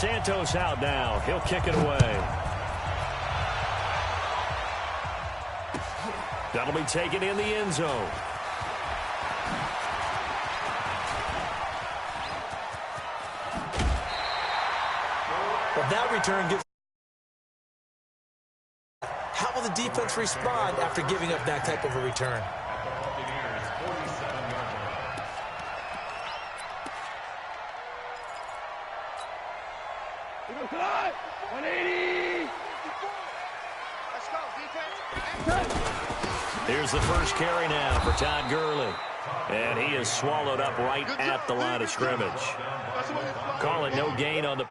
Santos out now. He'll kick it away. That'll be taken in the end zone. Well, that return gives... How will the defense respond after giving up that type of a return? Here's the first carry now for Todd Gurley. And he is swallowed up right at the line of scrimmage. Call it no gain on the...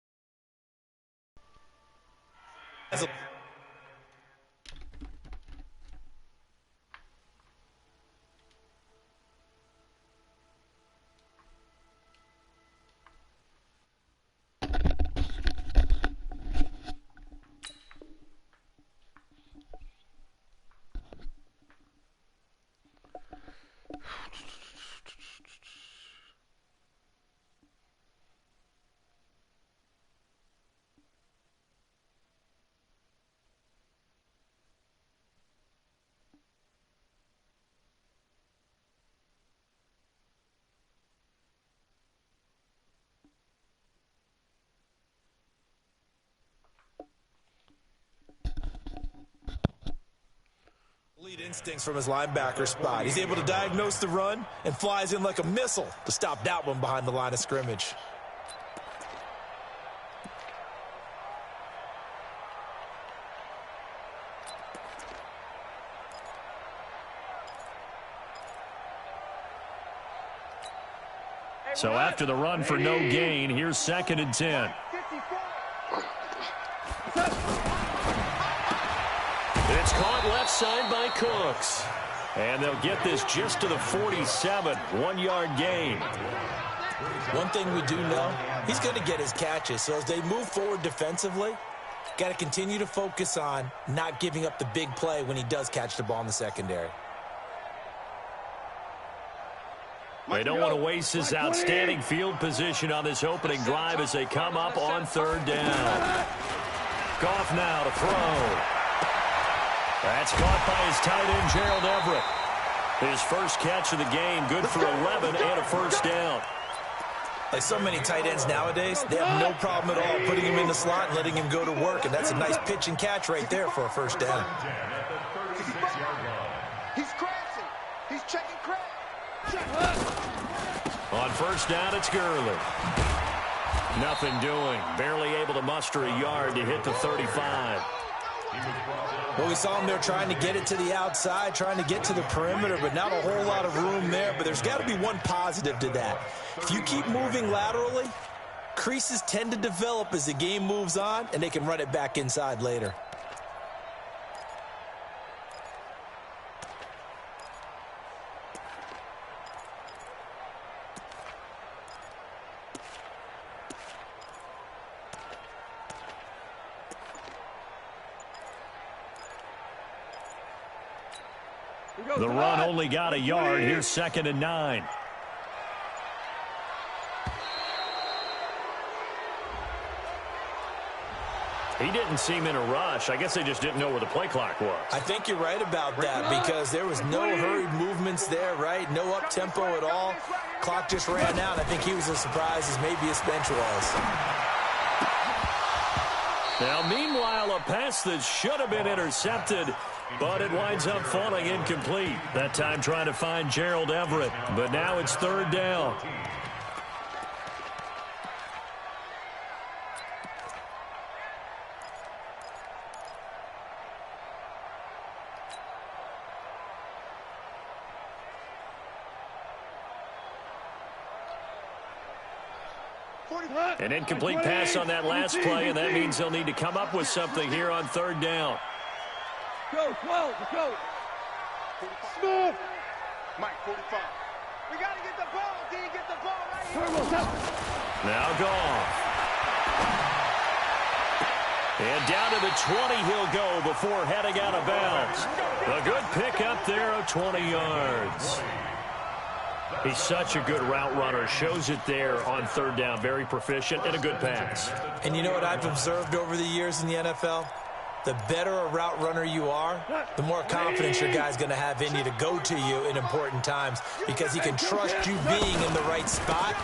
Lead instincts from his linebacker spot. He's able to diagnose the run and flies in like a missile to stop that one behind the line of scrimmage. So after the run for no gain, here's 2nd and 10. It's caught left side by Cooks. And they'll get this just to the 47, 1-yard gain. One thing we do know, he's going to get his catches. So as they move forward defensively, got to continue to focus on not giving up the big play when he does catch the ball in the secondary. They don't want to waste this outstanding field position on this opening drive as they come up on 3rd down. Goff now to throw. That's caught by his tight end, Gerald Everett. His first catch of the game, good for 11 and a first down. Like so many tight ends nowadays, they have no problem at all putting him in the slot and letting him go to work, and that's a nice pitch and catch right there for a first down. He's crashing. He's checking crash. On first down, it's Gurley. Nothing doing. Barely able to muster a yard to hit the 35. Well, we saw him there trying to get it to the outside, trying to get to the perimeter, but not a whole lot of room there. But there's got to be one positive to that. If you keep moving laterally, creases tend to develop as the game moves on, and they can run it back inside later. The run only got a yard. Here's 2nd and 9. He didn't seem in a rush. I guess they just didn't know where the play clock was. I think you're right about that because there was no hurried movements there, right? No up-tempo at all. Clock just ran out. I think he was as surprised as maybe his bench was. Now, meanwhile, a pass that should have been intercepted, but it winds up falling incomplete. That time trying to find Gerald Everett, but now it's 3rd down. An incomplete pass on that last play, and that means they'll need to come up with something here on 3rd down. Go, 12, go. Smooth. Mike, 45. We got to get the ball, D. Get the ball right here. Now Goff. And down to the 20 he'll go before heading out of bounds. A good pick up there of 20 yards. He's such a good route runner. Shows it there on third down. Very proficient and a good pass. And you know what I've observed over the years in the NFL? The better a route runner you are, the more confidence your guy's going to have in you to go to you in important times because he can trust you being in the right spot,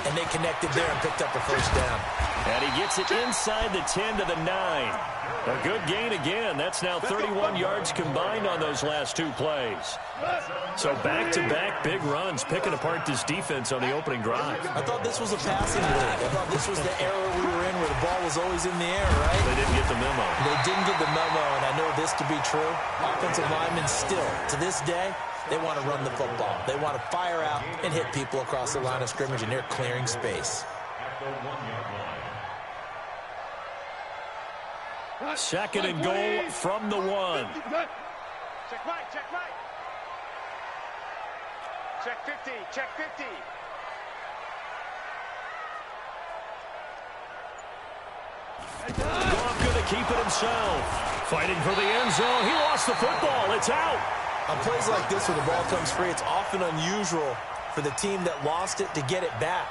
and they connected there and picked up a first down. And he gets it inside the 10 to the 9. A good gain again. That's now 31 yards combined on those last two plays. So back-to-back big runs, picking apart this defense on the opening drive. I thought this was a passing league. I thought this was the era we were in where the ball was always in the air, right? They didn't get the memo. They didn't get the memo, and I know this to be true. Offensive linemen still, to this day, they want to run the football. They want to fire out and hit people across the line of scrimmage, and they're clearing space. Second and goal from the 1. Check right, check right. Check 50, check 50. Goff going to keep it himself. Fighting for the end zone. He lost the football. It's out. On plays like this where the ball comes free, it's often unusual for the team that lost it to get it back.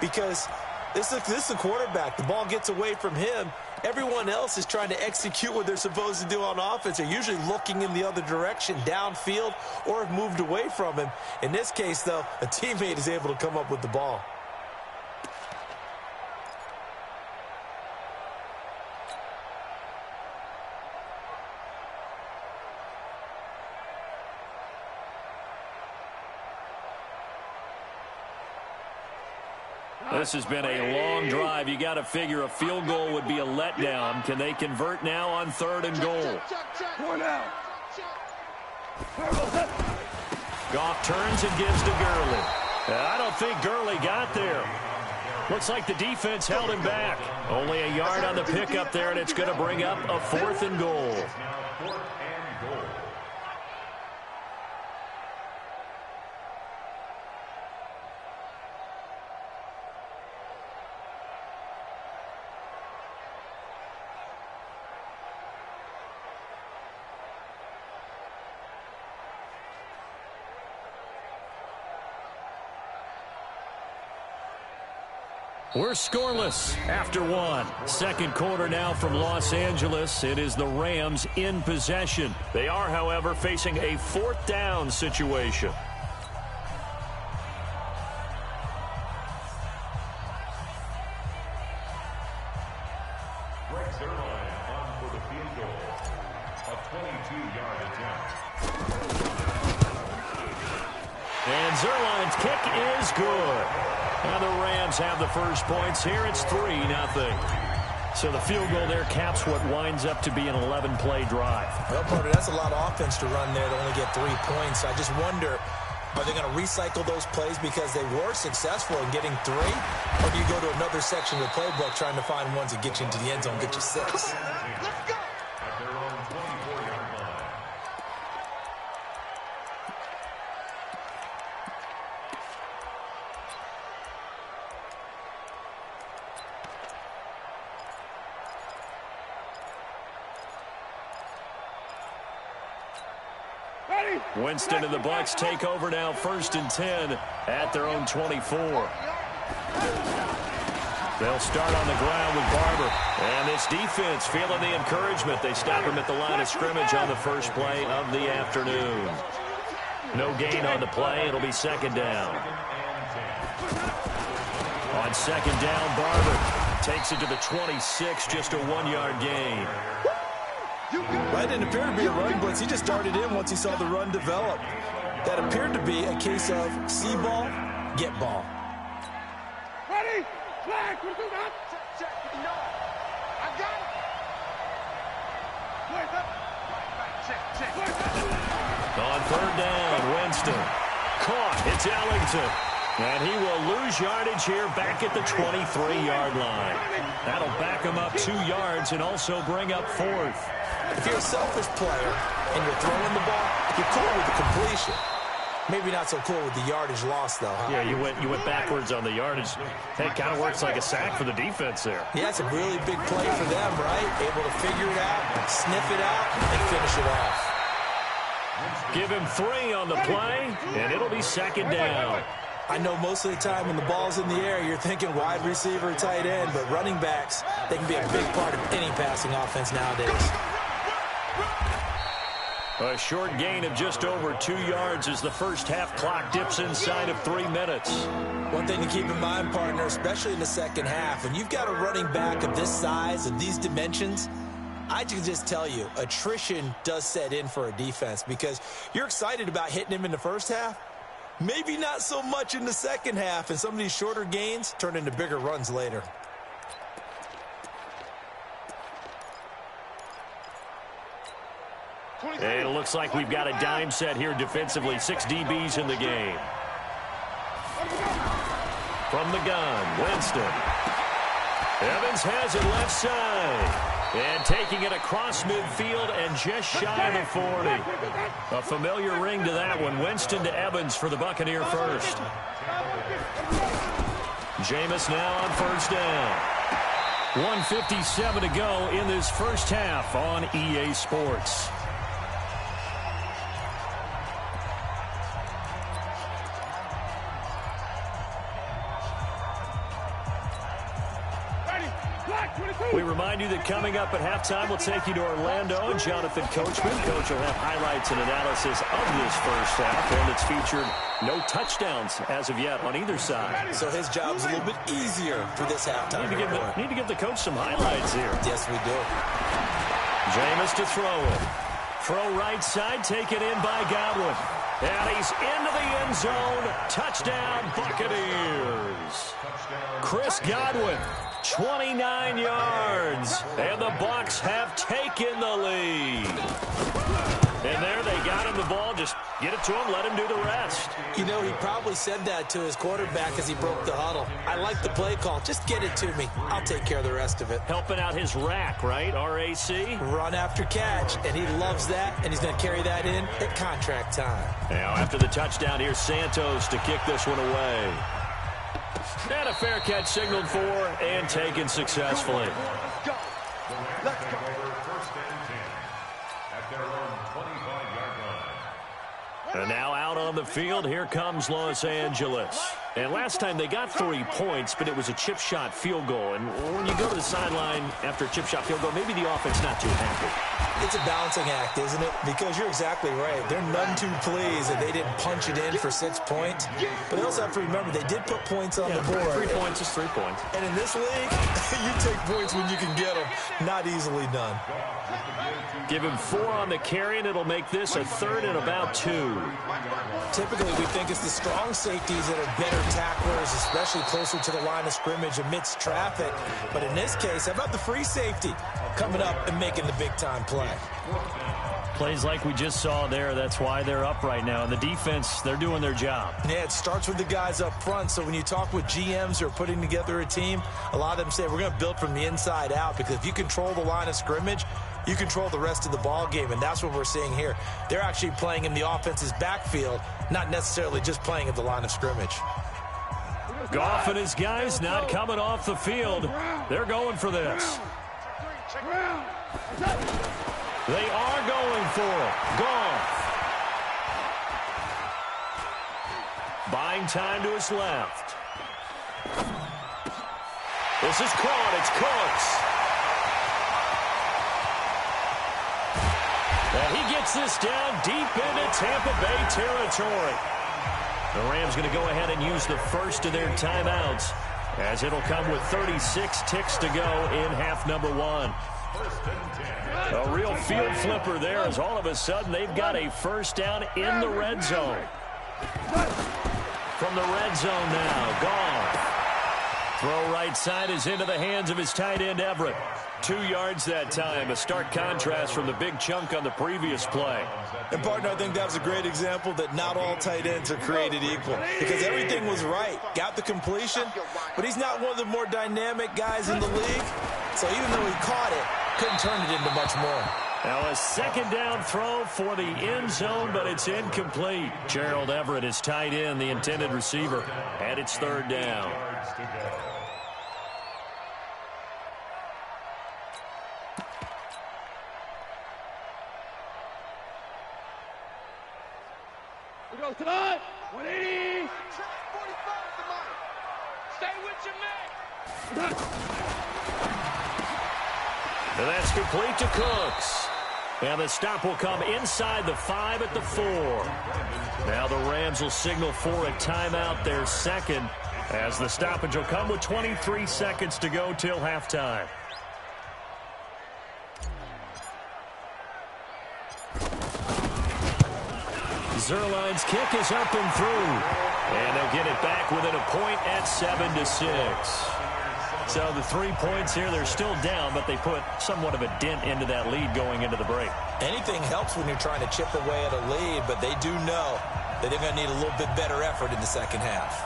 Because this is the quarterback. The ball gets away from him. Everyone else is trying to execute what they're supposed to do on offense. They're usually looking in the other direction, downfield, or have moved away from him. In this case, though, a teammate is able to come up with the ball. This has been a long drive. You got to figure a field goal would be a letdown. Can they convert now on third and goal? Goff turns and gives to Gurley. I don't think Gurley got there. Looks like the defense held him back. Only a yard on the pickup there, and it's going to bring up a 4th and goal. We're scoreless after 1. Second quarter now from Los Angeles. It is the Rams in possession. They are, however, facing a 4th down situation. And Zerline's kick is good. And the Rams have the first points here. It's 3-0. So the field goal there caps what winds up to be an 11-play drive. Well, Porter, that's a lot of offense to run there to only get 3 points. I just wonder, are they going to recycle those plays because they were successful in getting 3? Or do you go to another section of the playbook trying to find ones that get you into the end zone, get you 6? Let's go. Winston and the Bucs take over now, 1st and 10 at their own 24. They'll start on the ground with Barber. And this defense feeling the encouragement. They stop him at the line of scrimmage on the first play of the afternoon. No gain on the play. It'll be 2nd down. On 2nd down, Barber takes it to the 26, just a 1-yard gain. That didn't appear to be a run blitz. He just darted in once he saw the run develop. That appeared to be a case of see ball, get ball. Ready? Flag. We'll do that. Check. No. I got it. Check. On 3rd down, Winston. Caught. It's Ellington. And he will lose yardage here back at the 23-yard line. That'll back him up 2 yards and also bring up 4th. If you're a selfish player and you're throwing the ball, you're cool with the completion. Maybe not so cool with the yardage loss, though, huh? Yeah, you went backwards on the yardage. Hey, it kind of works like a sack for the defense there. Yeah, it's a really big play for them, right? Able to figure it out, sniff it out, and finish it off. Give him 3 on the play, and it'll be second down. I know most of the time when the ball's in the air, you're thinking wide receiver, tight end, but running backs, they can be a big part of any passing offense nowadays. A short gain of just over 2 yards as the first half clock dips inside of 3 minutes. One thing to keep in mind, partner, especially in the second half, when you've got a running back of this size, of these dimensions, I can just tell you, attrition does set in for a defense because you're excited about hitting him in the first half. Maybe not so much in the second half, and some of these shorter gains turn into bigger runs later. And it looks like we've got a dime set here defensively. 6 DBs in the game. From the gun, Winston. Evans has it left side. And taking it across midfield and just shy of the 40. A familiar ring to that one. Winston to Evans for the Buccaneer first. Jameis now on first down. 1:57 to go in this first half on EA Sports. We remind you that coming up at halftime, we'll take you to Orlando and Jonathan Coachman. Coach will have highlights and analysis of this first half, and it's featured no touchdowns as of yet on either side. So his job's a little bit easier for this halftime. Need to give the coach some highlights here. Yes, we do. Jameis to throw it. Throw right side, taken in by Godwin. And he's into the end zone. Touchdown, Buccaneers. Chris Godwin. 29 yards, and the Bucs have taken the lead. And there they got him the ball. Just get it to him, let him do the rest. You know, he probably said that to his quarterback as he broke the huddle. I like the play call. Just get it to me. I'll take care of the rest of it. Helping out his rack, right? RAC? Run after catch, and he loves that, and he's going to carry that in at contract time. Now, after the touchdown, here's Santos to kick this one away. And a fair catch signaled for and taken successfully. Let's go. Let's go. And now out on the field, here comes Los Angeles. And last time they got 3 points, but it was a chip shot field goal. And when you go to the sideline after a chip shot field goal, maybe the offense not too happy. It's a balancing act, isn't it? Because you're exactly right. They're none too pleased that they didn't punch it in for 6 points. But they also have to remember they did put points on the board. 3 points is 3 points. And in this league, you take points when you can get them. Not easily done. Give him 4 on the carry, and it'll make this a 3rd and about 2. Typically, we think it's the strong safeties that are better tacklers, especially closer to the line of scrimmage amidst traffic. But in this case, how about the free safety coming up and making the big-time play? Plays like we just saw there, that's why they're up right now. And the defense, they're doing their job. Yeah, it starts with the guys up front. So when you talk with GMs who are putting together a team, a lot of them say, we're going to build from the inside out, because if you control the line of scrimmage, you control the rest of the ball game, and that's what we're seeing here. They're actually playing in the offense's backfield, not necessarily just playing at the line of scrimmage. Goff and his guys not coming off the field. They're going for this. They are going for it. Goff. Buying time to his left. This is caught. It's Cooks. And he gets this down deep into Tampa Bay territory. The Rams going to go ahead and use the first of their timeouts, as it'll come with 36 ticks to go in half number 1. A real field flipper there, as all of a sudden they've got a first down in the red zone. From the red zone now, Goff. Throw right side is into the hands of his tight end, Everett. 2 yards that time, a stark contrast from the big chunk on the previous play. And, partner, I think that was a great example that not all tight ends are created equal, because everything was right. Got the completion, but he's not one of the more dynamic guys in the league. So even though he caught it, couldn't turn it into much more. Now a second down throw for the end zone, but it's incomplete. Gerald Everett is tied in, the intended receiver, and it's 3rd down. Go to the 180. Stay with your man. And that's complete to Cooks. And the stop will come inside the 5 at the 4. Now the Rams will signal for a timeout, their second, as the stoppage will come with 23 seconds to go till halftime. Zerline's kick is up and through. And they'll get it back within a point at 7-6. So the 3 points here, they're still down, but they put somewhat of a dent into that lead going into the break. Anything helps when you're trying to chip away at a lead, but they do know that they're going to need a little bit better effort in the second half.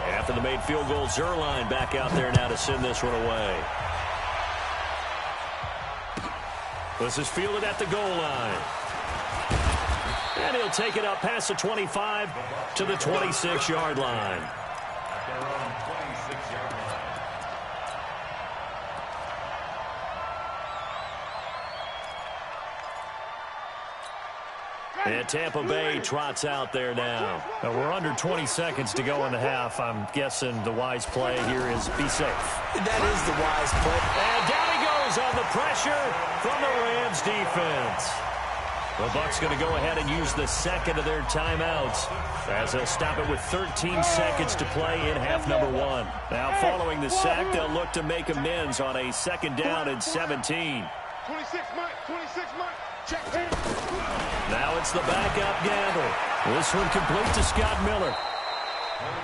After the made field goal, Zerline back out there now to send this one away. This is fielded at the goal line. And he'll take it up past the 25 to the 26-yard line. And Tampa Bay trots out there now. Now we're under 20 seconds to go in the half. I'm guessing the wise play here is be safe. That is the wise play. And down he goes on the pressure from the Rams defense. The Bucs going to go ahead and use the second of their timeouts as they'll stop it with 13 seconds to play in half number 1. Now following the sack, they'll look to make amends on a second down and 17. 26 Mike, 26 Mike. Check 10. Now it's the backup gamble. This one complete to Scott Miller.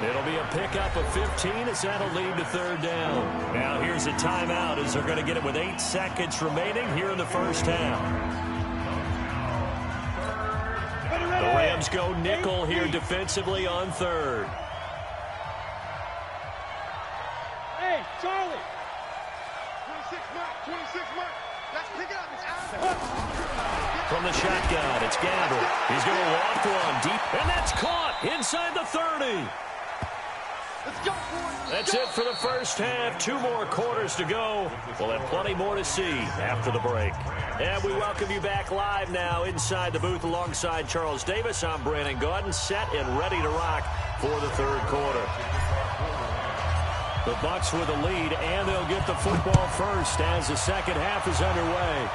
It'll be a pickup of 15 as that'll lead to third down. Now here's a timeout as they're going to get it with 8 seconds remaining here in the first half. The Rams go nickel here defensively on third. Hey, Charlie. 26 Mike, 26 Mike. Let's pick it up. It's out. From the shotgun, it's Gamble. He's going to walk one deep, and that's caught inside the 30. Let's go, boys. That's it for the first half. 2 more quarters to go. We'll have plenty more to see after the break. And we welcome you back live now inside the booth alongside Charles Davis. I'm Brandon Gordon, set and ready to rock for the third quarter. The Bucs with the lead, and they'll get the football first as the second half is underway.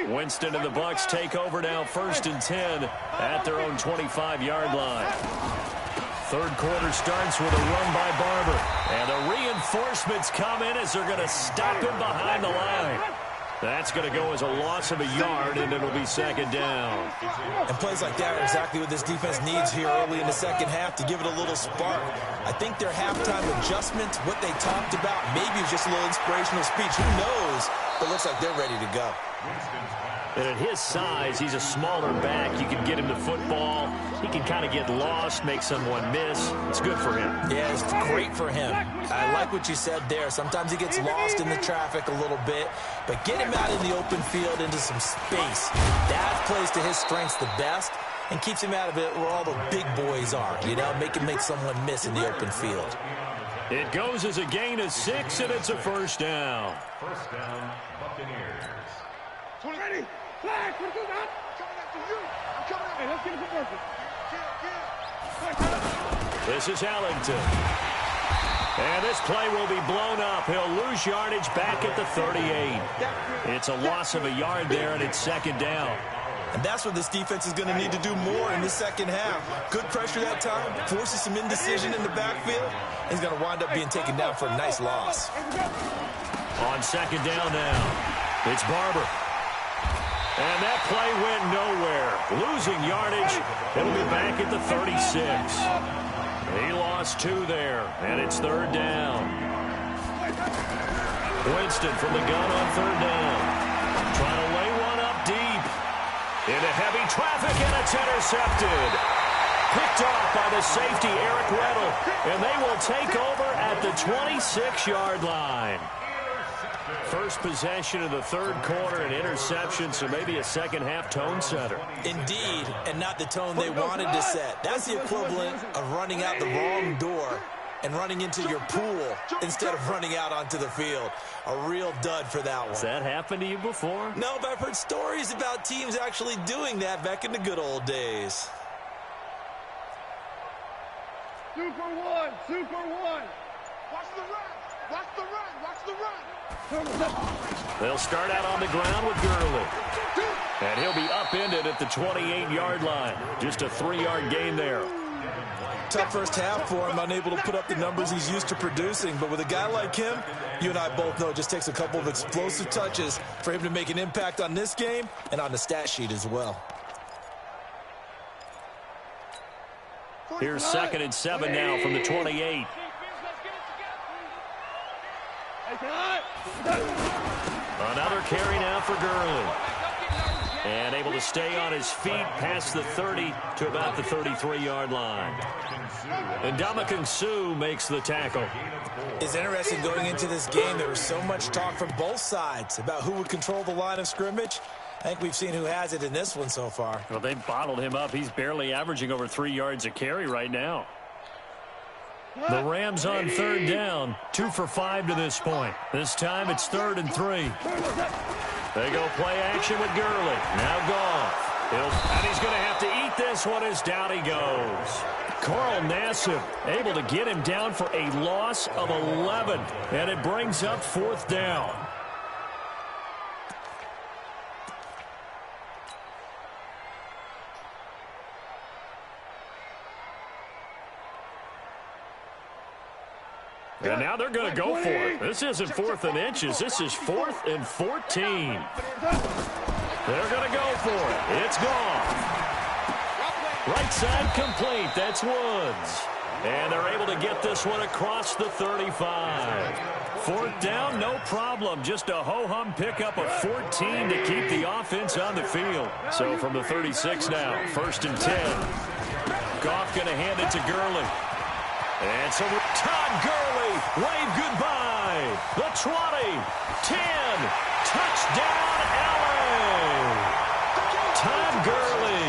Winston and the Bucs take over now, 1st and 10 at their own 25-yard line. Third quarter starts with a run by Barber. And the reinforcements come in as they're going to stop him behind the line. That's going to go as a loss of a yard, and it'll be second down. And plays like that are exactly what this defense needs here early in the second half to give it a little spark. I think their halftime adjustment, what they talked about, maybe it's just a little inspirational speech. Who knows? But it looks like they're ready to go. And at his size, he's a smaller back. You can get him the football. He can kind of get lost, make someone miss. It's good for him. Yeah, it's great for him. I like what you said there. Sometimes he gets lost in the traffic a little bit, but get him out in the open field into some space. That plays to his strengths the best and keeps him out of it where all the big boys are, you know, make someone miss in the open field. It goes as a gain of 6, and it's a first down. First down, Buccaneers. 20. Ready. Flag. What do that? Coming after you. I'm coming after you. Hey, let's get it for Burton. This is Ellington. And this play will be blown up. He'll lose yardage back at the 38. It's a loss of a yard there, and it's second down. And that's what this defense is going to need to do more in the second half. Good pressure that time, forces some indecision in the backfield. He's going to wind up being taken down for a nice loss. On second down now, it's Barber. And that play went nowhere. Losing yardage. It'll be back at the 36. He lost 2 there, and it's third down. Winston from the gun on third down. Trying to lay one up deep. Into heavy traffic, and it's intercepted. Picked picked off by the safety, Eric Weddle, and they will take over at the 26-yard line. First possession of the third quarter, an interception, so maybe a second-half tone setter. Indeed, and not the tone they wanted to set. That's the equivalent of running out the wrong door and running into your pool instead of running out onto the field. A real dud for that one. Has that happened to you before? No, but I've heard stories about teams actually doing that back in the good old days. Super one, super one. Watch the run, watch the run, watch the run. They'll start out on the ground with Gurley. And he'll be upended at the 28-yard line. Just a 3-yard gain there. Tough first half for him, unable to put up the numbers he's used to producing. But with a guy like him, you and I both know it just takes a couple of explosive touches for him to make an impact on this game and on the stat sheet as well. Here's 2nd and 7 now from the 28. Another carry now for Gurley. And able to stay on his feet past the 30 to about the 33-yard line. And Ndamukong Suh makes the tackle. It's interesting going into this game. There was so much talk from both sides about who would control the line of scrimmage. I think we've seen who has it in this one so far. Well, they've bottled him up. He's barely averaging over 3 yards a carry right now. The Rams on 3rd down, 2 for 5 to this point. This time it's 3rd and 3. They go play action with Gurley. Now Goff. And he's going to have to eat this one as down he goes. Carl Nassib able to get him down for a loss of 11. And it brings up 4th down. And now they're going to go for it. This isn't 4th and inches. This is 4th and 14. They're going to go for it. It's gone. Right side complete. That's Woods. And they're able to get this one across the 35. 4th down, no problem. Just a ho-hum pickup of 14 to keep the offense on the field. So from the 36 now, 1st and 10. Goff going to hand it to Gurley. And so Todd Gurley, wave goodbye. The 20, 10, touchdown LA. Todd Gurley,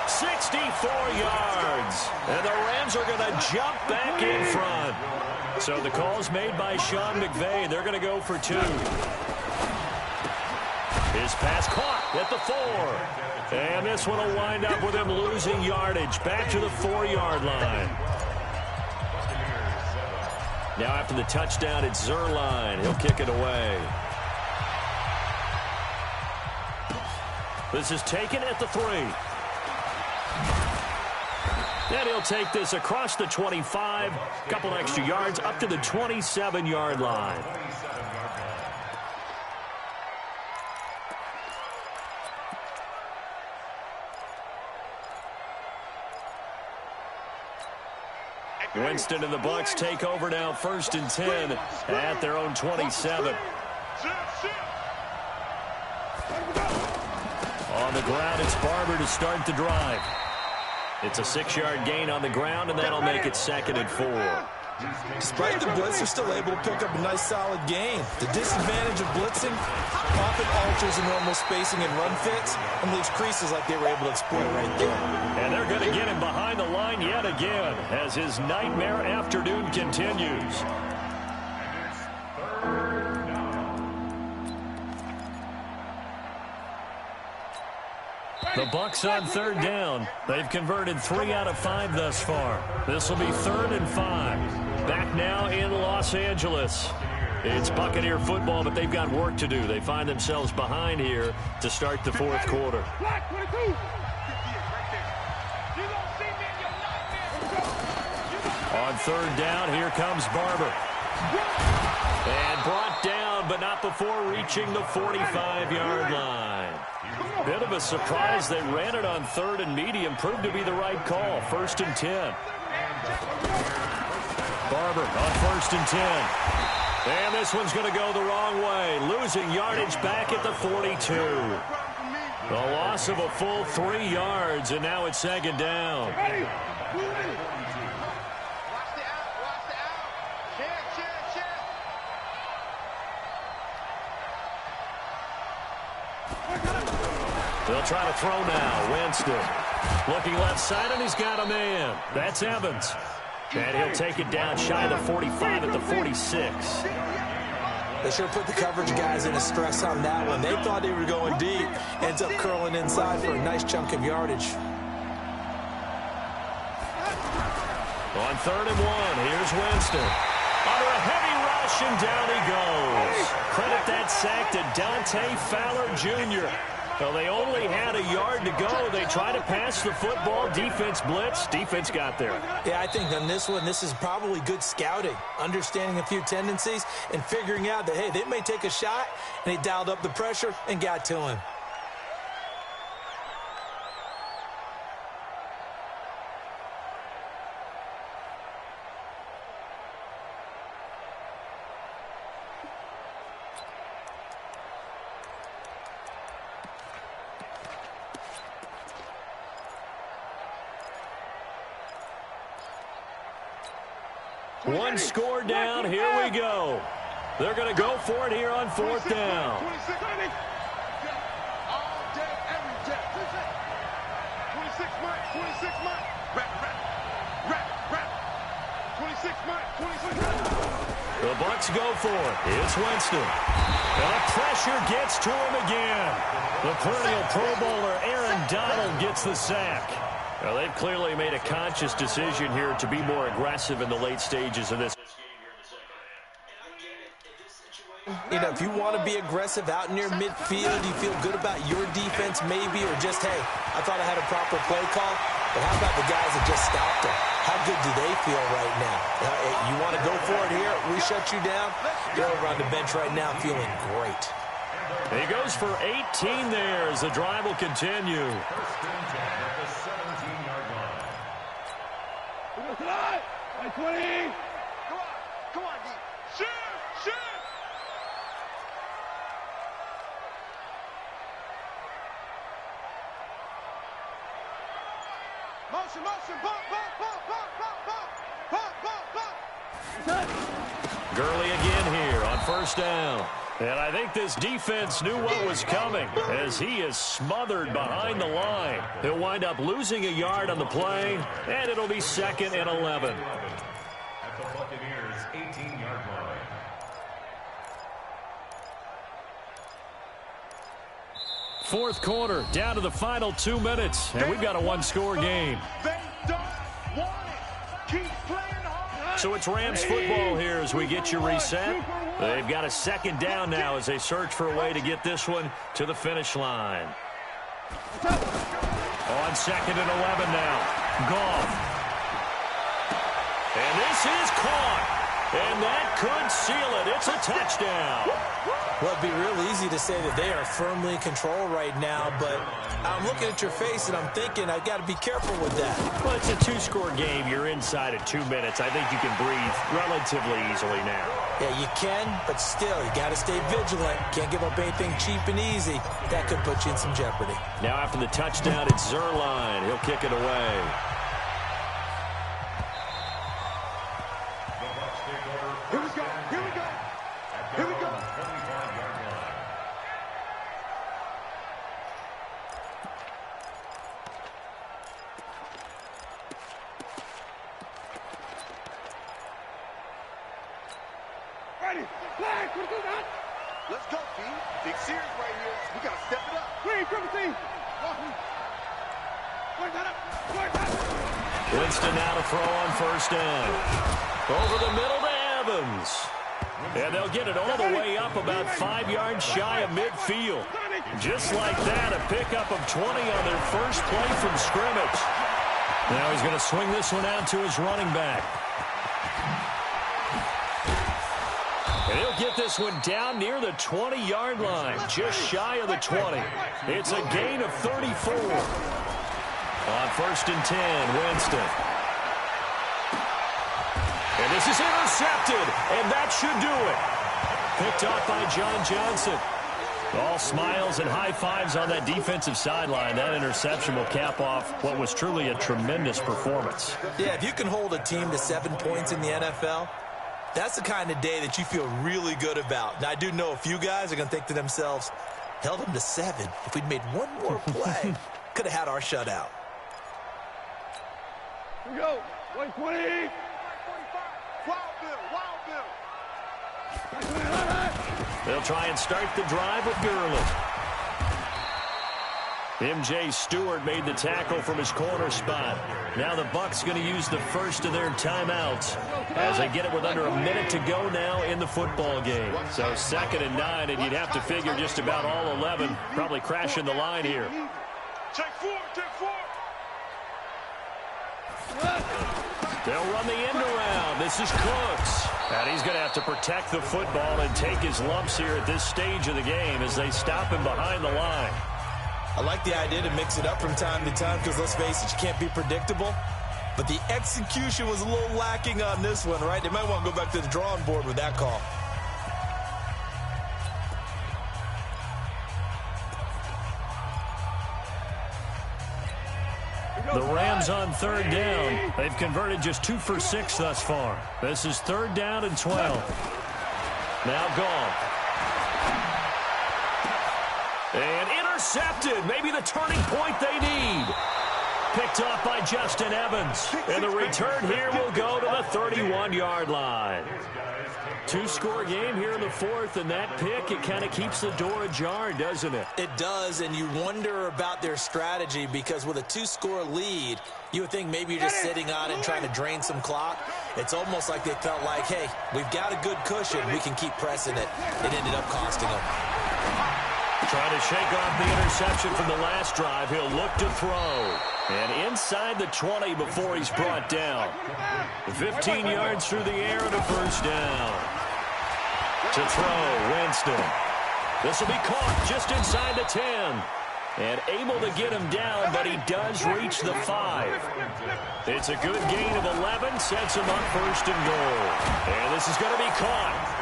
64 yards. And the Rams are going to jump back in front. So the call's made by Sean McVay. They're going to go for 2. His pass caught at the 4. And this one will wind up with him losing yardage back to the 4-yard line. Now after the touchdown, it's Zuerlein. He'll kick it away. This is taken at the 3. And he'll take this across the 25. A couple extra yards up to the 27-yard line. Winston and the Bucs take over now, 1st and 10 at their own 27. On the ground, it's Barber to start the drive. It's a 6-yard gain on the ground, and that'll make it 2nd and 4. Despite the blitz, they're still able to pick up a nice, solid gain. The disadvantage of blitzing often alters the normal spacing and run fits and leaves creases like they were able to exploit right there. And they're going to get him behind the line yet again as his nightmare afternoon continues. The Bucs on 3rd down. They've converted 3 out of 5 thus far. This will be 3rd and 5. Back now in Los Angeles. It's Buccaneer football, but they've got work to do. They find themselves behind here to start the 4th quarter. On 3rd down, here comes Barber. And brought down, but not before reaching the 45-yard line. Bit of a surprise. They ran it on 3rd and medium. Proved to be the right call. 1st and 10. Barber on 1st and 10. And this one's going to go the wrong way. Losing yardage back at the 42. The loss of a full 3 yards, and now it's 2nd down. They'll try to throw now. Winston looking left side, and he's got a man. That's Evans. And he'll take it down shy of the 45 at the 46. They sure put the coverage guys in a stress on that one. They thought they were going deep. Ends up curling inside for a nice chunk of yardage. On 3rd and 1, here's Winston. Under a heavy rush, and down he goes. Credit that sack to Dante Fowler Jr. Well, they only had a yard to go. They tried to pass the football. Defense blitz. Defense got there. Yeah, I think on this one, this is probably good scouting, understanding a few tendencies, and figuring out that, hey, they may take a shot, and he dialed up the pressure and got to him. One score down. Here we go. They're going to go for it here on 4th down. 26 months. All day, every day. 26 months. Rap. 26 months. The Bucs go for it. It's Winston. And the pressure gets to him again. The perennial Pro Bowler Aaron Donald gets the sack. Well, they've clearly made a conscious decision here to be more aggressive in the late stages of this. You know, if you want to be aggressive out near midfield, you feel good about your defense maybe, or just, hey, I thought I had a proper play call, but how about the guys that just stopped them? How good do they feel right now? You want to go for it here? We shut you down? You're over on the bench right now feeling great. He goes for 18 there as the drive will continue. By 20. Come on, D. Shoot. Motion. Bump. Gurley again here on 1st down. And I think this defense knew what was coming as he is smothered behind the line. He'll wind up losing a yard on the play, and it'll be 2nd and 11. At the Buccaneers' 18-yard line. Fourth quarter, down to the final 2 minutes, and we've got a one-score game. They don't want it. Keep playing hard. So it's Rams football here as we get you reset. They've got a 2nd down now as they search for a way to get this one to the finish line. On 2nd and 11 now. Goff. And this is caught. And that could seal it. It's a touchdown. Well, it'd be real easy to say that they are firmly in control right now, but I'm looking at your face and I'm thinking I've got to be careful with that. Well, it's a 2-score game. You're inside at 2 minutes. I think you can breathe relatively easily now. Yeah, you can, but still, you got to stay vigilant. Can't give up anything cheap and easy. That could put you in some jeopardy. Now after the touchdown, it's Zerline. He'll kick it away. Here we go. Ready. Flag. Let's go, team. Big series right here. We got to step it up. Triple team. Winston now to throw on 1st down. Over the middle to Evans. And they'll get it all the way up about 5 yards shy of midfield. Just like that, a pickup of 20 on their first play from scrimmage. Now he's going to swing this one out to his running back. And he'll get this one down near the 20-yard line, just shy of the 20. It's a gain of 34. On 1st and 10, Winston. And this is intercepted, and that should do it. Picked off by John Johnson. All smiles and high fives on that defensive sideline. That interception will cap off what was truly a tremendous performance. Yeah, if you can hold a team to 7 points in the NFL, that's the kind of day that you feel really good about. Now, I do know a few guys are going to think to themselves, held them to 7. If we'd made one more play, could have had our shutout. Here we go. 120. Wild Bill. They'll try and start the drive with Gurley. M.J. Stewart made the tackle from his corner spot. Now the Bucs going to use the first of their timeouts as they get it with under a minute to go now in the football game. So 2nd and 9, and you'd have to figure just about all 11 probably crashing the line here. Take 4. They'll run the end around. This is Cooks. And he's going to have to protect the football and take his lumps here at this stage of the game as they stop him behind the line. I like the idea to mix it up from time to time because, let's face it, you can't be predictable. But the execution was a little lacking on this one, right? They might want to go back to the drawing board with that call. The Rams on 3rd down. They've converted just 2 for 6 thus far. This is 3rd down and 12. Now gone. And intercepted. Maybe the turning point they need. Picked off by Justin Evans. And the return here will go to the 31-yard line. 2-score game here in the 4th, and that pick, it kind of keeps the door ajar, doesn't it? It does, and you wonder about their strategy because with a 2-score lead, you would think maybe you're just sitting on it and trying to drain some clock. It's almost like they felt like, hey, we've got a good cushion. We can keep pressing it. It ended up costing them. Trying to shake off the interception from the last drive. He'll look to throw. And inside the 20 before he's brought down. 15 yards through the air and a 1st down. To throw, Winston. This will be caught just inside the 10. And able to get him down, but he does reach the 5. It's a good gain of 11, sets him up 1st and goal. And this is going to be caught.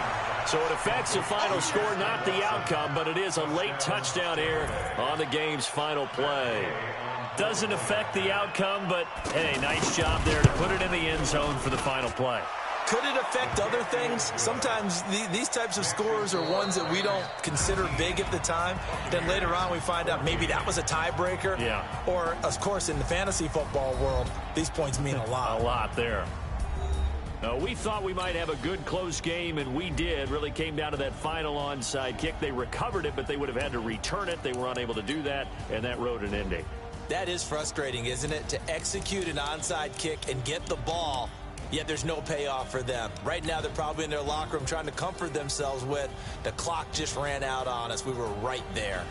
So it affects the final score, not the outcome, but it is a late touchdown here on the game's final play. Doesn't affect the outcome, but, hey, nice job there to put it in the end zone for the final play. Could it affect other things? Sometimes these types of scores are ones that we don't consider big at the time. Then later on we find out maybe that was a tiebreaker. Yeah. Or, of course, in the fantasy football world, these points mean a lot. A lot there. We thought we might have a good close game, and we did. Really came down to that final onside kick. They recovered it, but they would have had to return it. They were unable to do that, and that wrote an ending. That is frustrating, isn't it? To execute an onside kick and get the ball, yet there's no payoff for them. Right now, they're probably in their locker room trying to comfort themselves with, the clock just ran out on us. We were right there.